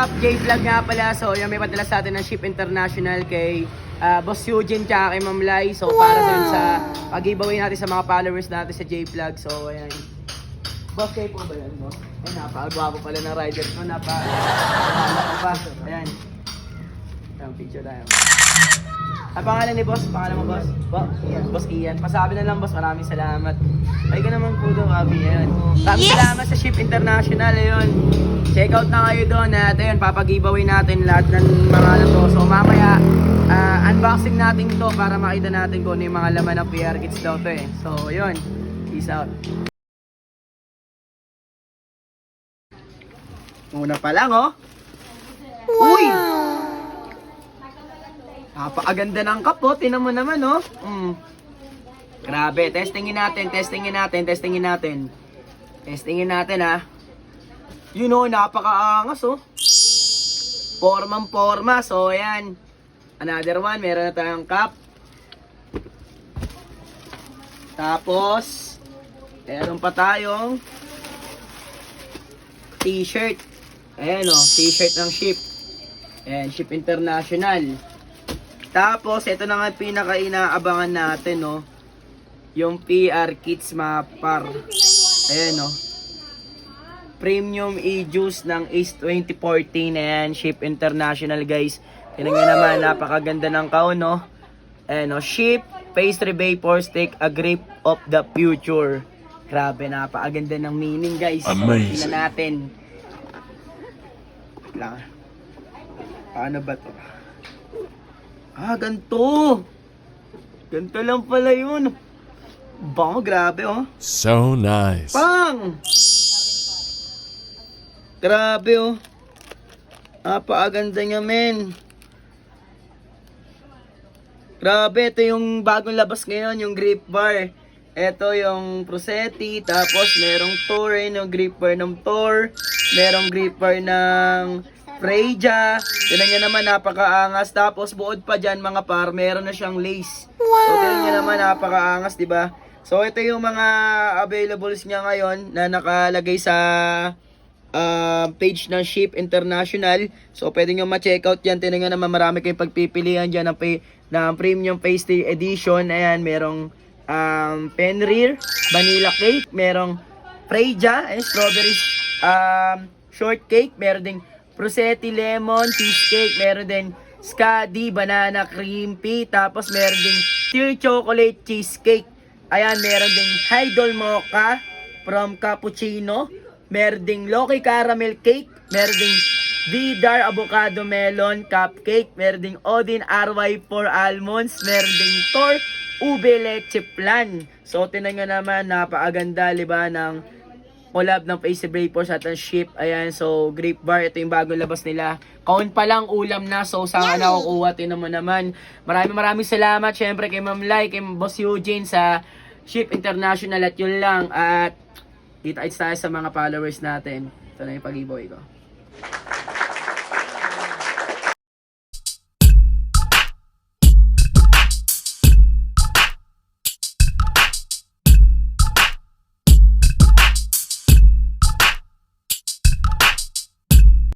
up? J-Vlog nga pala. So, yung may padala sa atin ng Ship International kay Boss Eugene tsaka kay Ma'am Lai. So, para dun sa pag-giveaway natin sa mga followers natin sa J-Vlog. So, ayan. Boss, kayo po ba yan, boss? Ay, napakagwapo pala ng rider ko. Napakagwapo pa. Ayan. Ayan, picture tayo. Ang pangalan ni boss? Pangalan mo, boss? Boss Ian. Pasabi na lang, boss. Maraming salamat. Ay ka naman po doon, Abi. Ayan. Maraming salamat sa Ship International. Ayun. Check out na kayo doon. At ayun, papag-giveaway natin lahat ng mga ano to. So, mamaya, unboxing natin to para makita natin kung ano yung mga laman ng PR kits daw to eh. So, ayun. Peace out. Una pa lang, oh. Uy! Napakaganda ng cup, oh. Tinan mo naman, oh. Grabe. Testingin natin, ha. You know, napakaangas, oh. Formang-forma. So, ayan. Another one. Meron na tayong cup. Tapos, meron pa tayong t-shirt. Ayan, oh. T-shirt ng Ship. Ayan, Ship International. Tapos, ito na nga pinaka-inaabangan natin, no? Yung PR Kits Mapar. Ayan, no? Premium e-juice ng Ace 2014. Ayan, Ship International, guys. Tingnan nyo naman, napakaganda ng kaon, no? Ayan, no? Ship Pastry Vapor Stick, a grip of the future. Grabe, napakaganda ng meaning, guys. Amazing. Tingnan natin. Paano ba to? Ganito. Ganito lang pala yun. Bango, grabe, oh. So nice. Pang! Grabe, oh. Napakaganda niya, men. Grabe, ito yung bagong labas ngayon, yung grip bar. Ito yung Prosetti, tapos merong Tor, yung grip bar ng Tor. Merong grip bar ng Freja. Tignan nyo naman, napakaangas. Tapos buod pa dyan mga par, meron na siyang lace. So tignan nyo naman, napakaangas, diba? So ito yung mga availables niya ngayon na nakalagay sa page ng Ship International. So pwede nyo ma-check out yan. Tignan nyo naman, marami kayong pagpipilian dyan ng Premium Pastry Edition. Ayan, merong Penrir, Vanilla Cake, merong Freja, Strawberry Shortcake, meron ding Prosetti Lemon Cheesecake, meron din Scadi Banana Cream Pie, tapos meron din Tear Chocolate Cheesecake. Ayan, meron din Idol Mocha from Cappuccino, meron din Loki Caramel Cake, meron din Vidar Avocado Melon Cupcake, meron din Odin RY4 Almonds, meron din Tor Ube Leche Flan. So, tinan nyo naman, napakaganda, diba, ng collab ng Pastry Vapor sa ating Ship. Ayan, so grape bar, ito yung bagong labas nila. Kaon pa lang, ulam na. So saan ka nakukuha? Tinan mo naman. Maraming salamat syempre kay Ma'am Lai, kay Boss Eugene sa Ship International. At yun lang. At kita-its tayo sa mga followers natin. Ito na yung pag-giveaway ko.